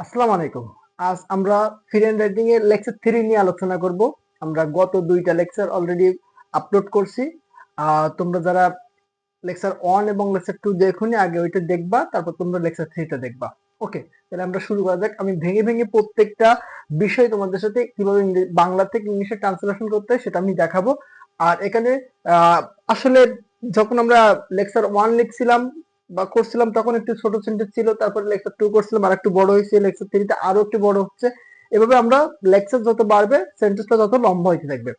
আসসালামু আলাইকুম। আজ আমরা ফ্রি হ্যান্ড রাইটিং এর লেকচার 3 নিয়ে আলোচনা করব। আমরা গত 2টা লেকচার অলরেডি আপলোড করছি। তোমরা যারা লেকচার 1 এবং লেকচার 2 দেখোনি আগে ওইটা দেখবা, তারপর তোমরা লেকচার 3 টা দেখবা। ওকে, তাহলে আমরা শুরু করা যাক। আমি ভেঙে ভেঙে প্রত্যেকটা বিষয় তোমাদের সাথে কিভাবে বাংলা থেকে ইংলিশে ট্রান্সলেশন করতে হয় সেটা আমি দেখাবো। আর এখানে আহ, আসলে যখন আমরা লেকচার 1 লিখছিলাম বা করছিলাম তখন একটু ছোট সেন্টেন্স ছিল, তারপরে লেকচার 2 করছিলাম আর একটু বড় হয়েছে, লেকচার 3 তে আরো একটু বড় হচ্ছে। এভাবে আমরা লেকচার যত বাড়বে সেন্টেন্সটা তত লম্বা হইতে থাকবে।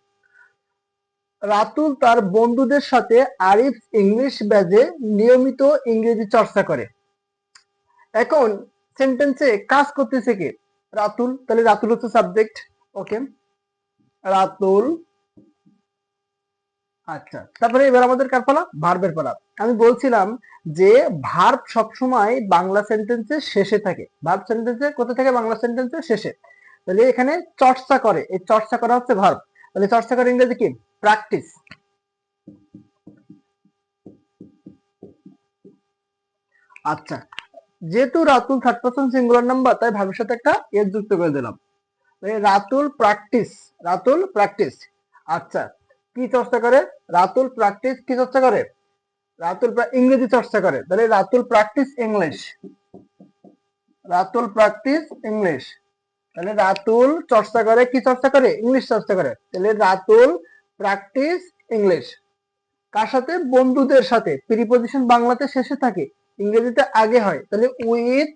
রাতুল তার বন্ধুদের সাথে আরিফ ইংলিশ ব্যাজে নিয়মিত ইংরেজি চর্চা করে। এখন সেন্টেন্সে কাজ করতেছে কে? রাতুল। তাহলে রাতুল হচ্ছে সাবজেক্ট। ওকে, রাতুল। আচ্ছা, তারপরে এবার আমাদের কার পালা? ভার্বের পালা। আমি বলছিলাম যে ভার্ব সবসময় বাংলা সেন্টেন্সের শেষে থাকে। ভার্ব সেন্টেন্সে কোথায় থাকে? বাংলা সেন্টেন্সের শেষে। তাহলে এখানে চর্চা করে, এই চর্চা করা হচ্ছে ভার্ব। তাহলে চর্চা করে ইংরেজি কি? প্র্যাকটিস। আচ্ছা, যেহেতু Ratul third person singular number তাই ভার্বের সাথে একটা এস যুক্ত করে দিলাম। রাতুল প্র্যাকটিস। রাতুল প্র্যাকটিস। আচ্ছা, কি চর্চা করে? রাতুল প্র্যাকটিস কি চর্চা করে? রাতুল ইংরেজি চর্চা করে। তাহলে Ratul practice English. Ratul practice English. তাহলে রাতুল চর্চা করে, কি চর্চা করে? ইংলিশ চর্চা করে। তাহলে রাতুল প্র্যাকটিস ইংলিশ। কার সাথে? বন্ধুদের সাথে। প্রিপজিশন বাংলাতে শেষে থাকে, ইংরেজিতে আগে হয়। তাহলে উইথ,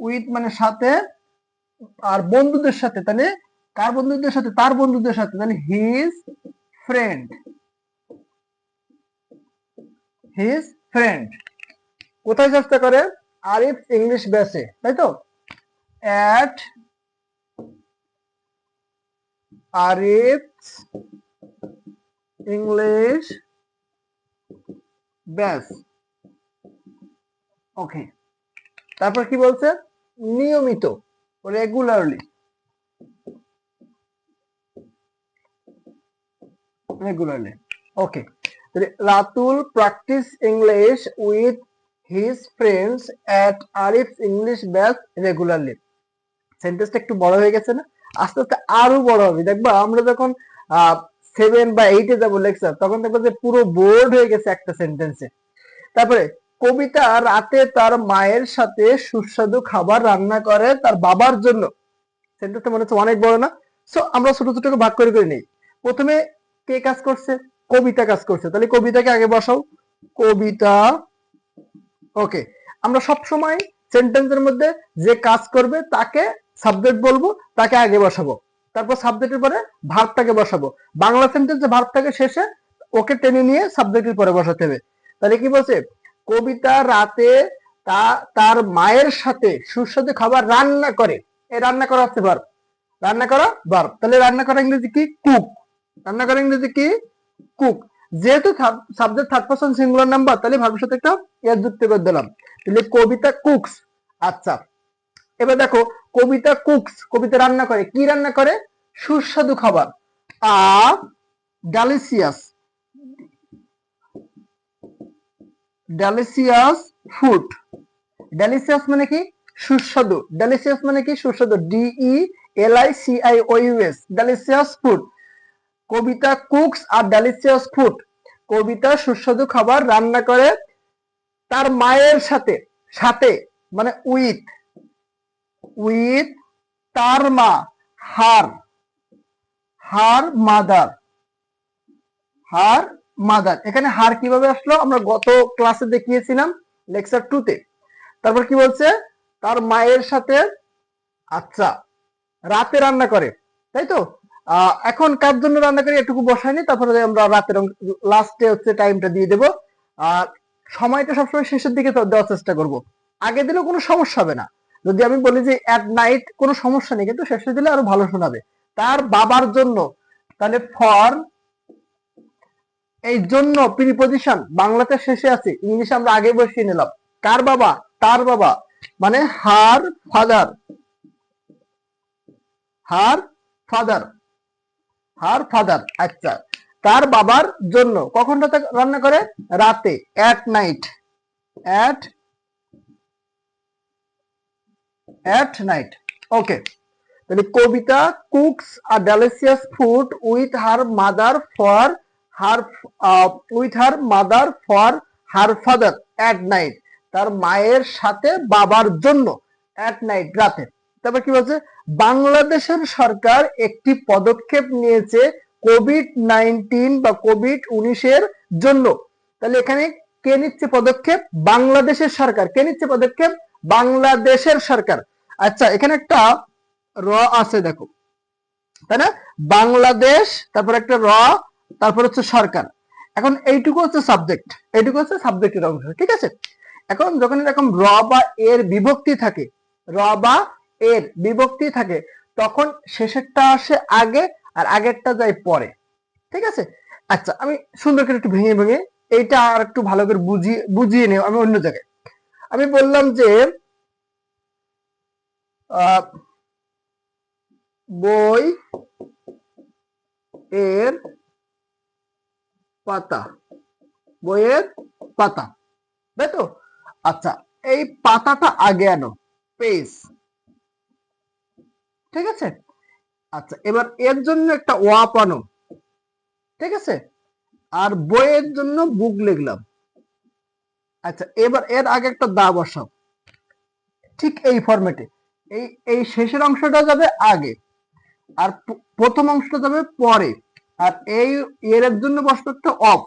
উইথ মানে সাথে, আর বন্ধুদের সাথে। তাহলে কার বন্ধুদের সাথে? তার বন্ধুদের সাথে। তাহলে হিজ ফ্রেন্ড। His friend. কোথায় চর্চা করে? আরিফ ইংলিশ ব্যাচে, তাই তো? At Arif English batch. Okay, তারপর কি বলছে? নিয়মিত, regularly. Regularly. Okay, Ratul practice English with his friends at Arif English batch regularly. সেন্টেন্সটা একটু বড় হয়ে গেছে না? আস্তে আস্তে আরো বড় হবে। দেখবা আমরা যখন 7 বা 8 যাবো লেকচার, তখন দেখবো যে পুরো বোর্ড হয়ে গেছে একটা সেন্টেন্সে। তারপরে কবিতা রাতে তার মায়ের সাথে সুস্বাদু খাবার রান্না করে তার বাবার জন্য। সেন্টেন্সটা মনে হচ্ছে অনেক বড় না? সো আমরা ছোট ছোট করে ভাগ করে করে নেই। প্রথমে কে কাজ করছে? কবিতা কাজ করছে। তাহলে কবিতাকে আগে বসাও, কবিতা। ওকে, আমরা সব সময় সেন্টেন্সের মধ্যে যে কাজ করবে তাকে সাবজেক্ট বলবো, তাকে আগে বসাবো, তারপর সাবজেক্টের পরে ভার্বটাকে বসাবো। বাংলা সেন্টেন্সে ভার্বটাকে শেষে ওকে টেনে নিয়ে সাবজেক্টের পরে বসাতে হবে। তাহলে কি বলছে? কবিতা রাতে তার মায়ের সাথে সুস্বাদু খাবার রান্না করে। এই রান্না করা হচ্ছে ভার্ব। রান্না করা ভার্ব। তাহলে রান্না করা ইংরেজি কি? কুক। রান্না করা ইংরেজি কি? কুক। যেহেতু subject third person singular number, তাহলে ভার্বের সাথে একটা এস যুক্ত করে দিলাম। তাহলে কবিতা কুকস। আচ্ছা, এবার দেখো, কবিতা কুকস, কবিতা রান্না করে। কি রান্না করে? সুস্বাদু খাবার। A delicious, delicious food. Delicious মানে কি? সুস্বাদু। ডেলিসিয়াস মানে কি? সুস্বাদু। DELICIOUS, delicious food. Kabita cooks আর ডেলিসিয়াস ফুড। কবিতা সুস্বাদু খাবার রান্না করে তার মায়ের সাথে। সাথে মানে উইথ, উইথ তার মা, হার, হার মাদার, হার মাদার। এখানে হার কিভাবে আসলো? আমরা গত ক্লাসে দেখিয়েছিলাম, লেকচার 2 তে। তারপর কি বলছে? তার মায়ের সাথে। আচ্ছা, রাতে রান্না করে, তাই তো? এখন কার জন্য রান্না করি এটুকু বসাইনি, তারপরে আমরা রাতের লাস্টে হচ্ছে টাইমটা দিয়ে দেবো। আর সময়টা সবসময় শেষের দিকে দেওয়ার চেষ্টা করব। আগে দিলেও কোনো সমস্যা হবে না। যদি আমি বলি যে অ্যাট নাইট, কোনো সমস্যা নেই, কিন্তু শেষে দিলে আরো ভালো শোনাবে। তার বাবার জন্য। তাহলে ফর, এই জন্য প্রিপজিশন বাংলাতে শেষে আছে, ইংলিশে আমরা আগে বসিয়ে নিলাম। কার বাবা? তার বাবা, মানে her father. Her father, her father. আচ্ছা, তার বাবার জন্য কখন রাতে রান্না করে? রাতে, at night. At at night. Okay. তাহলে Kabita cooks a delicious food with her mother for her father at night. তার মায়ের সাথে বাবার জন্য অ্যাট নাইট, রাতে। তারপর কি বলছে, বাংলাদেশের সরকার একটি পদক্ষেপ নিয়েছে কোভিড-19 বা কোভিড-19 জন্য। তাহলে এখানে কে নিচ্ছে পদক্ষেপ? বাংলাদেশের সরকার। কে নিচ্ছে পদক্ষেপ? বাংলাদেশের সরকার। আচ্ছা, এখানে একটা র আছে দেখো, তাই না? বাংলাদেশ, তারপর একটা র, তারপর হচ্ছে সরকার। এখন এইটুকু হচ্ছে সাবজেক্ট, এইটুকু হচ্ছে সাবজেক্টের অংশ, ঠিক আছে? এখন যখন এরকম র বা এর বিভক্তি থাকে, র বা এর বিভক্তি থাকে, তখন শেষেরটা আসে আগে আর আগেরটা যায় পরে, ঠিক আছে? আচ্ছা, আমি সুন্দর করে একটু ভেঙে ভেঙে এইটা আর একটু ভালো করে বুঝিয়ে নেব আমি অন্য জায়গায়। আমি বললাম যে বই এর পাতা, বইয়ের পাতা, তাই তো? আচ্ছা, এই পাতাটা আগে আনো, পেজ, ঠিক আছে? আচ্ছা, এবার এর জন্য একটা ওয়াপ আনো, ঠিক আছে? আর বইয়ের জন্য বুক লিখলাম। আচ্ছা, এবার এর আগে একটা দা বসাও, ঠিক এই ফরম্যাটে। এই এই শেষের অংশটা যাবে আগে আর প্রথম অংশটা যাবে পরে, আর এই এর জন্য বসবে একটা অফ,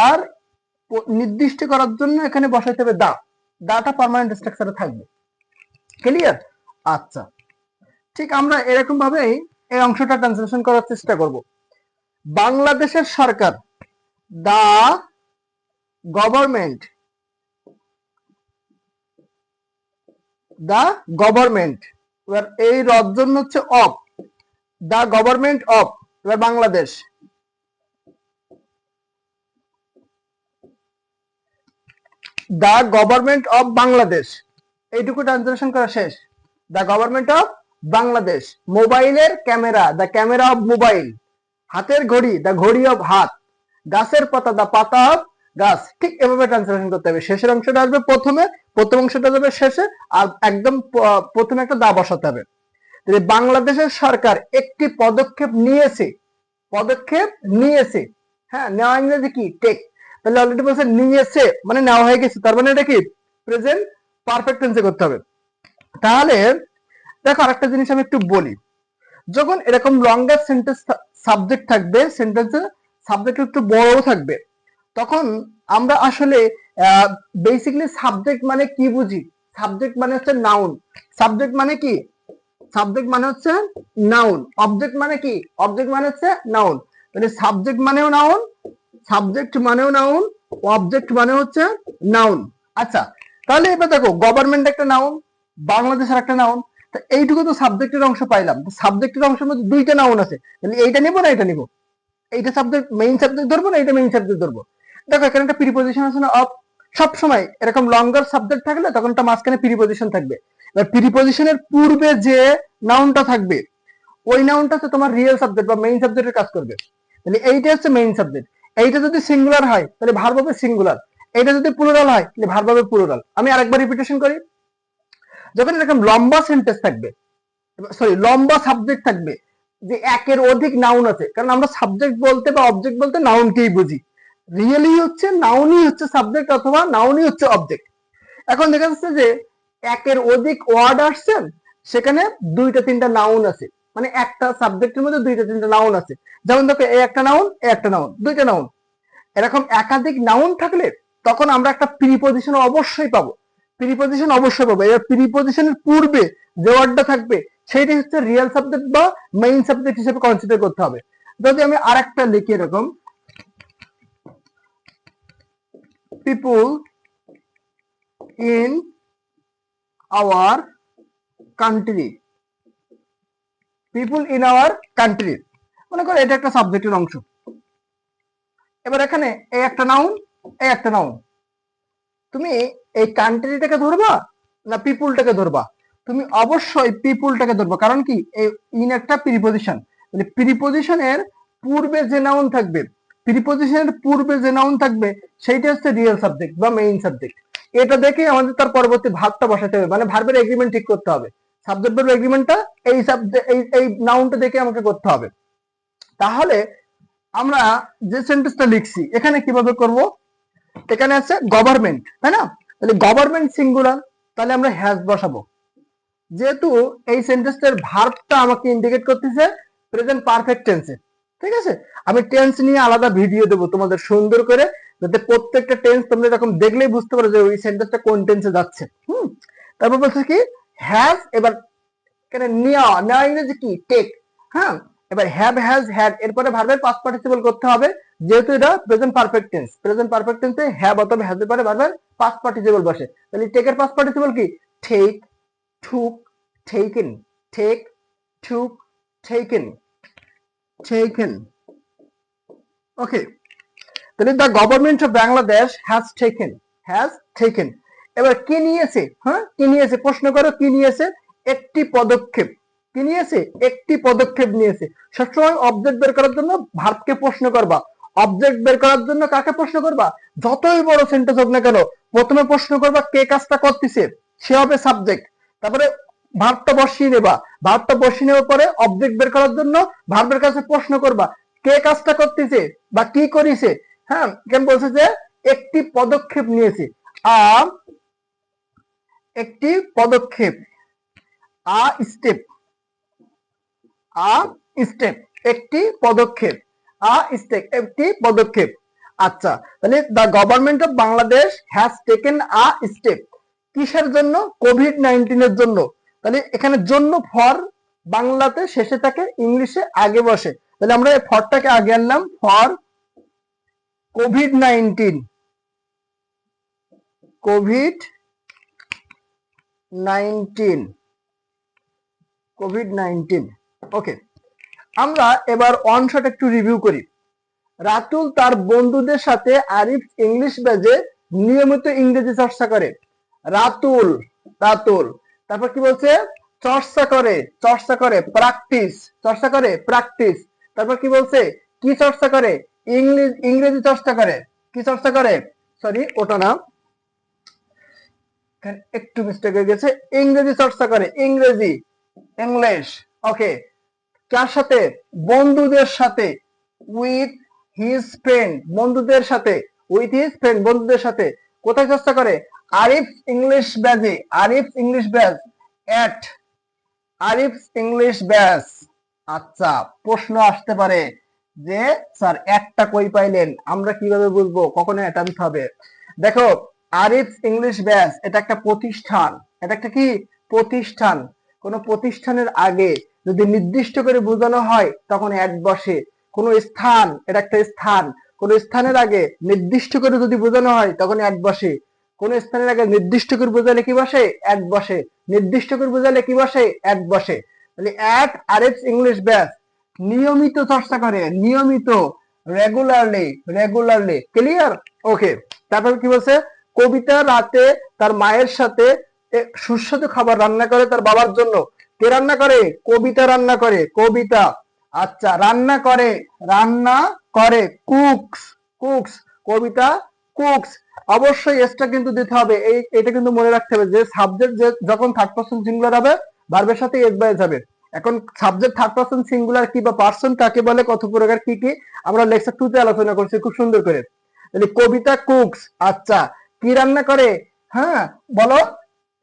আর নির্দিষ্ট করার জন্য এখানে বসাইতে হবে দা। দাটা পার্মানেন্ট স্ট্রাকচারে থাকবে। ক্লিয়ার? আচ্ছা, ঠিক আমরা এরকম ভাবেই এই অংশটা ট্রান্সলেশন করার চেষ্টা করব। বাংলাদেশের সরকার, দা গভর্নমেন্ট, দা গভর্নমেন্ট, এবার এই রদ জন্য হচ্ছে অফ, দা গভর্নমেন্ট অফ, এবার Bangladesh, the government of Bangladesh, এইটুকু ট্রান্সলেশন করা শেষ। The government of Bangladesh. মোবাইলের camera, the camera of mobile. হাতের ঘড়ি, দা ঘড়ি অফ হাত। গাছের পাতা, দা পাতা অফ গাছ। ঠিক এভাবে ট্রান্সলেশন করতে হবে। শেষের অংশটা আসবে প্রথমে, প্রথম অংশটা যাবে শেষে, আর একদম প্রথমে একটা দা বসাতে হবে। বাংলাদেশের সরকার একটি পদক্ষেপ নিয়েছে, পদক্ষেপ নিয়েছে, হ্যাঁ, নেওয়া ইংরেজি কি? টেক। তাহলে অলরেডি বলছে নিয়েছে, মানে নেওয়া হয়ে গেছে, তার মানে এটা কি? প্রেজেন্ট পারফেক্ট টেন্সে করতে হবে। তাহলে দেখো আরেকটা জিনিস আমি একটু বলি, যখন এরকম লঙ্গার সেন্টেন্স সাবজেক্ট থাকবে, সেন্টেন্সে সাবজেক্ট একটু বড় থাকবে, তখন আমরা আসলে বেসিক্যালি সাবজেক্ট মানে কি বুঝি? সাবজেক্ট মানে হচ্ছে নাউন। সাবজেক্ট মানে কি? সাবজেক্ট মানে হচ্ছে নাউন। অবজেক্ট মানে কি? অবজেক্ট মানে হচ্ছে নাউন। মানে সাবজেক্ট মানেও নাউন, সাবজেক্ট মানেও নাউন, অবজেক্ট মানে হচ্ছে নাউন। আচ্ছা, তাহলে এবার দেখো গভর্নমেন্ট একটা নাউন, বাংলাদেশের একটা নাউন, এইটুকু তো সাবজেক্টের অংশ পাইলাম। সাবজেক্টের অংশের মধ্যে দুইটা নাউন আছে, তাহলে এইটা নিবো না এটা নিবো? এইটা সাবজেক্ট, মেইন সাবজেক্ট ধরবো না এইটা মেইন সাবজেক্ট ধরবো? দেখো এখানে একটা প্রিপজিশন আছে না, অফ। সব সময় এরকম লঙ্গার সাবজেক্ট থাকলে তখন একটা মাঝখানে প্রিপজিশন থাকবে। এবার প্রিপজিশনের পূর্বে যে নাউনটা থাকবে, ওই নাউনটা হচ্ছে তোমার রিয়েল সাবজেক্ট বা মেইন সাবজেক্টের কাজ করবে। তাহলে এইটা হচ্ছে মেইন সাবজেক্ট। এইটা যদি সিঙ্গুলার হয় তাহলে ভার্ব হবে সিঙ্গুলার, এইটা যদি প্লুরাল হয় তাহলে ভার্ব হবে প্লুরাল। আমি আরেকবার রিপিটেশন করি, যখন এরকম লম্বা সেন্টেন্স থাকবে, সরি লম্বা সাবজেক্ট থাকবে, যে একের অধিক নাউন আছে, কারণ আমরা সাবজেক্ট বলতে বা অবজেক্ট বলতে নাউনকেই বুঝি, রিয়েলি হচ্ছে নাউনই হচ্ছে সাবজেক্ট অথবা নাউনই হচ্ছে অবজেক্ট। এখন দেখা যাচ্ছে যে একের অধিক ওয়ার্ড আসছেন, সেখানে দুইটা তিনটা নাউন আছে, মানে একটা সাবজেক্টের মধ্যে দুইটা তিনটা নাউন আছে। যেমন দেখো এই একটা নাউন, এই একটা নাউন, দুইটা নাউন। এরকম একাধিক নাউন থাকলে তখন আমরা একটা প্রিপজিশন অবশ্যই পাবো, প্রিপজিশন অবশ্যই পাবো। এবার প্রিপজিশনের পূর্বে যে ওয়ার্ডটা থাকবে সেইটা হচ্ছে রিয়েল সাবজেক্ট বা মেইন সাবজেক্ট হিসেবে কনসিডার করতে হবে। যদি আমি আরেকটা লিখি এরকম, people in our country, people in our country, মনে করো এটা একটা সাবজেক্টের অংশ। এবার এখানে এই একটা নাউন, এই একটা নাউন, তুমি এই কান্ট্রিটাকে ধরবা না পিপুলটাকে ধরবা? তুমি অবশ্যই পিপুলটাকে ধরবা, কারণ কি ইন একটা প্রিপজিশন, মানে প্রিপজিশনের পূর্বে যে নাউন থাকবে, প্রিপজিশনের পূর্বে যে নাউন থাকবে সেইটা হচ্ছে রিয়েল সাবজেক্ট বা মেইন সাবজেক্ট। এটা দেখে আমাদের তার পরবর্তী ভার্বটা বসাতে হবে, মানে ভার্বের এগ্রিমেন্ট ঠিক করতে হবে। সাবজেক্ট ভার্ব এগ্রিমেন্টটা এই সাবজেক্ট এই নাউনটা দেখে আমাকে করতে হবে। তাহলে আমরা যে সেন্টেন্সটা লিখছি এখানে কিভাবে করব, এখানে আছে গভর্নমেন্ট, তাই না? তাহলে গভর্নমেন্ট সিঙ্গুলার, তাহলে আমরা হ্যাজ বসাবো। যেহেতু এই সেন্টেন্সের ভার্বটা আমাকে ইন্ডিকেট করতেছে প্রেজেন্ট পারফেক্ট টেন্সে, ঠিক আছে? আমি টেন্স নিয়ে আলাদা ভিডিও দেবো তোমাদের সুন্দর করে, যাতে প্রত্যেকটা টেন্স তোমরা এরকম দেখলেই বুঝতে পারো যে ওই সেন্টেন্সটা কোন টেন্সে যাচ্ছে। তারপর বলছে কি হ্যাজ, এবার এখানে নেওয়া, নেওয়া ইংরেজি কি টেক, হ্যাঁ। এবার হ্যাভ হ্যাজ হ্যাড, এরপরে ভার্বের পাস্ট পার্টিসিপল করতে হবে, যেহেতু এটা present perfect tense. Present perfect টেন্সে হ্যাভ অথবা হ্যাজ এর পরে ভার্বের পাস্ট পার্টিসিপল বসে। তাহলে টেকের পাস্ট পার্টিসিপল কি take, took, taken, take, took, taken, taken. Okay. তাহলে the government of Bangladesh has taken. এবার কি নিয়েছে, হ্যাঁ কি নিয়েছে প্রশ্ন করো, কি নিয়েছে? একটি পদক্ষেপ। কি নিয়েছে? একটি পদক্ষেপ নিয়েছে। সবসময় অবজেক্ট বের করার জন্য ভার্বকে প্রশ্ন করবা, অবজেক্ট বের করার জন্য কাকে প্রশ্ন করবা? যতই বড় সেন্টেন্স হোক না কেন, প্রথমে প্রশ্ন করবা কে কাজটা করতেছে, সে হবে সাবজেক্ট। তারপরে ভার্বটা বসিয়ে দেবা, ভার্বটা বসিয়ে নেওয়ার পরে অবজেক্ট বের করার জন্য ভার্বের কাছে প্রশ্ন করবা কে কাজটা করতেছে বা কি করেছে। হ্যাঁ, কেন বলছে যে একটি পদক্ষেপ নিয়েছে, একটি পদক্ষেপ, স্টেপ, স্টেপ, একটি পদক্ষেপ, স্টেপ, একটি পদক্ষেপ। আচ্ছা, তাহলে the government of Bangladesh has taken step, কিসের জন্য? কোভিড-19 এর জন্য। তাহলে এখানে জন্য ফর বাংলাতে শেষে থাকে, ইংলিশে আগে বসে। তাহলে আমরা এই ফরটাকে আগে আনলাম, ফর কোভিড-19, কোভিড-19। ওকে, আমরা এবার অনশট একটু রিভিউ করি। রাতুল তার বন্ধুদের সাথে আরিফ ইংলিশ ব্যাজে নিয়মিত ইংরেজি চর্চা করে। রাতুল, রাতুল, তারপর কি বলছে? চর্চা করে, চর্চা করে, প্র্যাকটিস, চর্চা করে, প্র্যাকটিস। তারপর কি বলছে? কি চর্চা করে? ইংরেজি চর্চা করে। কি চর্চা করে? সরি, ওটা না, একটু মিস্টেক হয়ে গেছে। ইংরেজি চর্চা করে, ইংরেজি, ইংলিশ। ওকে, কার সাথে? বন্ধুদের সাথে, উইথ হিজ ফ্রেন্ড, বন্ধুদের সাথে, উইথ হিজ ফ্রেন্ড, বন্ধুদের সাথে। কোথায় চর্চা করে? আরিফ ইংলিশ ব্যাজে, Arif English batch, at Arif English batch. আচ্ছা, প্রশ্ন আসতে পারে যে স্যার একটা কই পাইলেন, আমরা কিভাবে বুঝবো কখন এটা আনতে হবে? দেখো, আরিফ ইংলিশ ব্যাজ এটা একটা প্রতিষ্ঠান, এটা একটা কি প্রতিষ্ঠান। কোন প্রতিষ্ঠানের আগে যদি নির্দিষ্ট করে বোঝানো হয় তখন অ্যাট বসে। কোন স্থান, এটা একটা স্থান, কোন স্থানের আগে নির্দিষ্ট করে যদি বোঝানো হয় তখন অ্যাট বসে। কোন স্থানের আগে নির্দিষ্ট করে বোঝালে কি বসে? অ্যাট বসে। নির্দিষ্ট করে বোঝালে কি বসে? অ্যাট বসে। তাহলে অ্যাট আরিফ ইংলিশ ব্যাজ নিয়মিত চর্চা করে, নিয়মিত, রেগুলারলি, রেগুলারলি। ক্লিয়ার? ওকে, তারপর কি বলছে? কবিতা রাতে তার মায়ের সাথে সুস্বাদু খাবার রান্না করে তার বাবার জন্য। কে রান্না করে? কবিতা রান্না করে, কবিতা। আচ্ছা, রান্না করে, রান্না করে, কুকস, কুকস, কবিতা কুকস। অবশ্যই এসটা কিন্তু দিতে হবে, এটা কিন্তু মনে রাখতে হবে যে সাবজেক্ট যখন থার্ড পারসন সিঙ্গুলার হবে ভার্বের সাথে এস বাই যাবে। এখন সাবজেক্ট থার্ড পারসন সিঙ্গুলার কি বা পারসন কাকে বলে, কত প্রকার কি কি, আমরা লেকচার 2 তে আলোচনা করছি খুব সুন্দর করে। তাহলে কবিতা কুকস, আচ্ছা, কি রান্না করে? হ্যাঁ, বলো,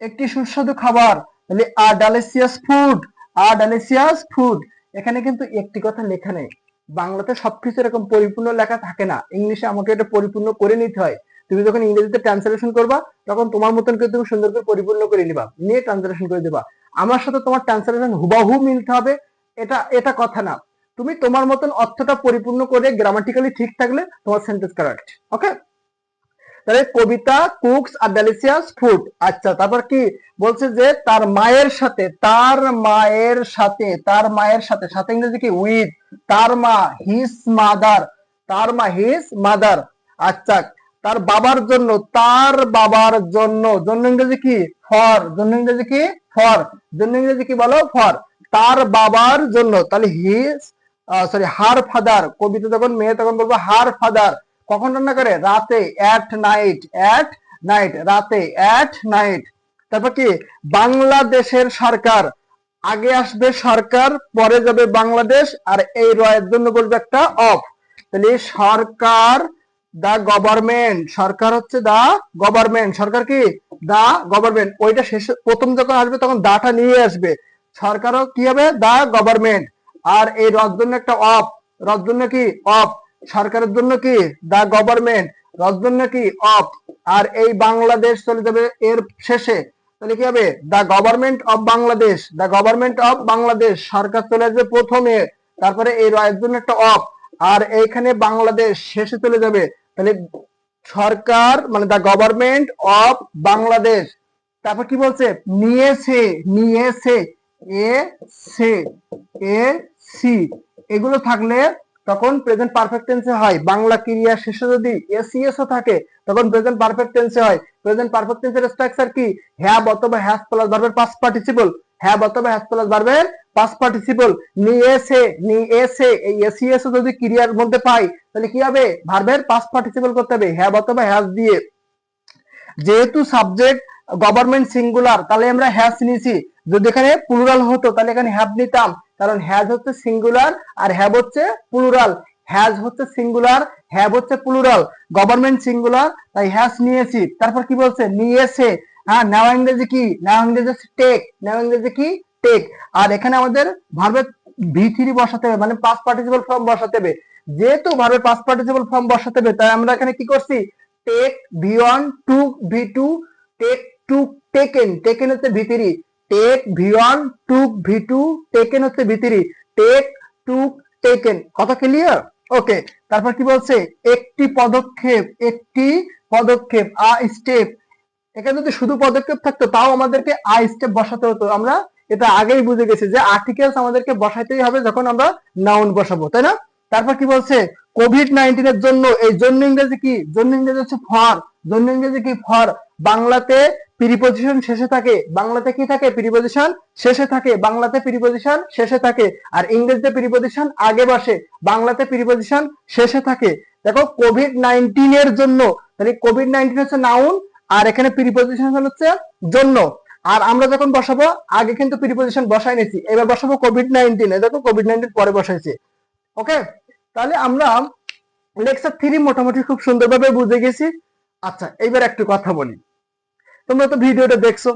একটি সুস্বাদু খাবার। তাহলে আ ডেলিশিয়াস ফুড, আ ডেলিশিয়াস ফুড। এখানে কিন্তু একটি কথা লেখা নেই, বাংলাতে সবকিছু এরকম পরিপূর্ণ লেখা থাকে না, ইংলিশে আমাকে এটা পরিপূর্ণ করে নিতে হয়। তুমি যখন ইংরেজিতে ট্রান্সলেশন করবা তখন তোমার মতন করে তুমি সুন্দর করে পরিপূর্ণ করে নিবা, নিয়ে ট্রান্সলেশন করে দিবা। আমার সাথে তোমার ট্রান্সলেশন হুবাহু মিলতে হবে এটা এটা কথা না। তুমি তোমার মতন অর্থটা পরিপূর্ণ করে গ্রামাটিক্যালি ঠিক থাকলে তোমার সেন্টেন্স কারেক্ট। ওকে, তাহলে কবিতা কুকস আর ডেলিশিয়াস ফুড। আচ্ছা, তারপর কি বলছে? যে তার মায়ের সাথে, তার মায়ের সাথে, তার মায়ের সাথে, সাথে ইংরেজি কি? উইথ। তার মা হিজ মাদার, তার মা হিজ মাদার। আচ্ছা, তার বাবার জন্য, তার বাবার জন্য, জন্য ইংরেজি কি? ফর, জন্য ইংরেজি কি? ফর, জন্য ইংরেজি কি বলো? ফর, তার বাবার জন্য। তাহলে হিজ, সরি, হার ফাদার, কবিতা যখন মেয়ে তখন বলবো হার ফাদার। কখন রান্না করে? রাতে, অ্যাট নাইট, অ্যাট নাইট, রাতে, অ্যাট নাইট। তারপর কি বাংলাদেশের সরকার, আগে আসবে সরকার, পরে যাবে বাংলাদেশ, আর এই রয়ের জন্য বলবে একটা অফ। তাহলে সরকার, দা গভর্নমেন্ট, সরকার হচ্ছে দা গভর্নমেন্ট, সরকার কি দা গভর্নমেন্ট, ওইটা শেষে প্রথম যখন আসবে তখন দাটা নিয়ে আসবে, সরকারও কি হবে দা গভর্নমেন্ট। আর এই রর জন্য একটা অফ, রর জন্য কি অফ, সরকারের জন্য কি দা গভর্নমেন্ট, রর জন্য কি অফ। আর এই বাংলাদেশ চলে যাবে এর শেষে, তাহলে কি হবে the government of Bangladesh, the government of Bangladesh, সরকার চলে আসবে প্রথমে, তারপরে এই রয়ের জন্য একটা অফ, আর এইখানে বাংলাদেশ শেষে চলে যাবে। তাহলে সরকার মানে দা গভর্নমেন্ট অফ বাংলাদেশ। তারপর কি বলছে নিয়েছে, নিয়েছে, এ সে, এ সি, এগুলো থাকলে তখন প্রেজেন্ট পারফেক্ট টেন্সে হয়। বাংলা ক্রিয়া শেষে যদি এসিএস থাকে তখন প্রেজেন্ট পারফেক্ট টেন্সে হয়। প্রেজেন্ট পারফেক্ট টেন্সের স্ট্রাকচার কি হ্যাভ অথবা হ্যাজ প্লাস ভার্বের পাস্ট পার্টিসিপল, হ্যাভ অথবা হ্যাজ প্লাস ভার্বের পাস্ট পার্টিসিপল। নিয়েছে, নিয়েছে, এই এসিএস যদি ক্রিয়ার মধ্যে পাই তাহলে কি হবে ভার্বের পাস্ট পার্টিসিপল করতে হবে হ্যাভ অথবা হ্যাজ দিয়ে। যেহেতু সাবজেক্ট গভর্নমেন্ট সিঙ্গুলার তাহলে আমরা হ্যাজ নিয়েছি, যদি এখানে প্লুরাল হতো তাহলে এখানে হ্যাভ নিতাম, কারণ হ্যাজ হচ্ছে সিঙ্গুলার আর হ্যাভ হচ্ছে প্লুরাল। হ্যাজ হচ্ছে সিঙ্গুলার, হ্যাভ হচ্ছে প্লুরাল, গভর্নমেন্ট সিঙ্গুলার, তাই হ্যাজ নিয়েছি। তারপর কি বলছে নিয়েছে, হ্যাঁ নেওয়া ইংরেজি কি, নেওয়া ইংরেজি টেক, নেওয়া ইংরেজি কি টেক। আর এখানে আমাদের ভার্বের ভি3 বসাতে হবে, মানে পাস্ট পার্টিসিপল ফর্ম বসাতে হবে। যেহেতু ভার্বের পাস্ট পার্টিসিপল ফর্ম বসাতে হবে তাই আমরা এখানে কি করছি take V one took V two, take took taken, taken হচ্ছে ভি3, take V one took V two, taken হচ্ছে ভি3, টেক টুক টেকেন। কথা ক্লিয়ার? ওকে। তারপর কি বলছে একটি পদক্ষেপ, একটি পদক্ষেপ, আ স্টেপ। এখানে যদি শুধু পদক্ষেপ থাকতো তাও আমাদেরকে আই স্টেপ বসাতে হতো, আমরা এটা আগেই বুঝে গেছি যে আর্টিকেলস আমাদেরকে বসাইতেই হবে যখন আমরা নাউন বসাবো, তাই না? তারপর কি বলছে কোভিড-19 এর জন্য, এই জন্য ইংরেজি কি, জন্য ইংরেজি হচ্ছে ফর, জন্য ইংরেজি কি ফর। বাংলাতে প্রিপজিশন শেষে থাকে, বাংলাতে কি থাকে প্রিপজিশন শেষে থাকে, বাংলাতে প্রিপজিশন শেষে থাকে, আর ইংরেজিতে প্রিপজিশন আগে বসে, বাংলাতে প্রিপজিশন শেষে থাকে। দেখো কোভিড-19 এর জন্য, তাহলে কোভিড-19 হচ্ছে নাউন আর এখানে প্রিপজিশন হচ্ছে জন্য। আর আমরা যখন বসাবো আগে কিন্তু প্রিপজিশন বসাই নিয়েছি, এবার বসাবো কোভিড-19, দেখো কোভিড-19 পরে বসাইছি। ওকে, তাহলে আমরা লেকচার 3 মোটামুটি খুব সুন্দরভাবে বুঝে গেছি। আচ্ছা এইবার একটু কথা বলি, তোমরা তো ভিডিওটা দেখছো,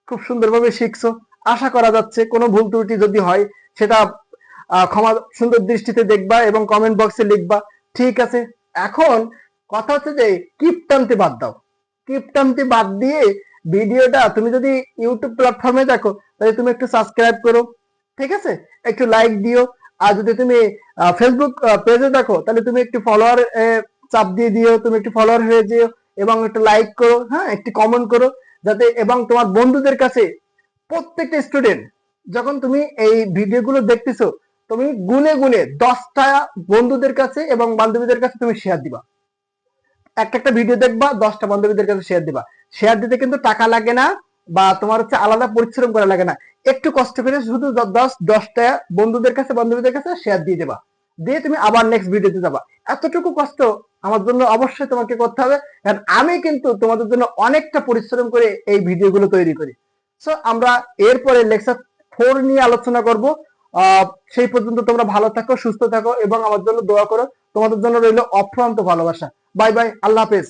খুব সুন্দরভাবে শিখছো, আশা করা যাচ্ছে কোনো ভুল ত্রুটি যদি হয় সেটা ক্ষমা সুন্দর দৃষ্টিতে দেখবা এবং কমেন্ট বক্সে লিখবা, ঠিক আছে? এখন কথা হচ্ছে যে কিপটান্তি বাদ দাও, কিপটান্তি বাদ দিয়ে ভিডিওটা তুমি যদি ইউটিউব প্ল্যাটফর্মে দেখো তাহলে তুমি একটু সাবস্ক্রাইব করো, ঠিক আছে? একটু লাইক দিও। আর যদি তুমি ফেসবুক পেজে দেখো তাহলে তুমি একটু ফলোয়ার চাপ দিয়ে দিও, তুমি একটু ফলোয়ার হয়ে যেও এবং একটু লাইক করো, হ্যাঁ একটু কমেন্ট করো, যাতে এবং তোমার বন্ধুদের কাছে, প্রত্যেকটা স্টুডেন্ট যখন তুমি এই ভিডিওগুলো দেখতেছো তুমি গুনে গুনে 10টা বন্ধুদের কাছে এবং বান্ধবীদের কাছে তুমি শেয়ার দিবা। একটা ভিডিও দেখবা 10টা বান্ধবীদের কাছে শেয়ার দিবা। শেয়ার দিতে কিন্তু টাকা লাগে না বা তোমার হচ্ছে আলাদা পরিশ্রম করা লাগে না, একটু কষ্ট করে শুধু 10টা বন্ধুদের কাছে বান্ধবীদের কাছে শেয়ার দিয়ে দেবা, দিয়ে তুমি আবার নেক্সট ভিডিওতে যাবা। এতটুকু কষ্ট আমার জন্য অবশ্যই তোমাকে করতে হবে, কারণ আমি কিন্তু তোমাদের জন্য অনেকটা পরিশ্রম করে এই ভিডিওগুলো তৈরি করি। সো আমরা এরপরে লেকচার 4 নিয়ে আলোচনা করব। সেই পর্যন্ত তোমরা ভালো থাকো, সুস্থ থাকো এবং আমার জন্য দোয়া করো। তোমাদের জন্য রইল অফ্রান্ত ভালোবাসা। বাই বাই, আল্লাহ হাফেজ।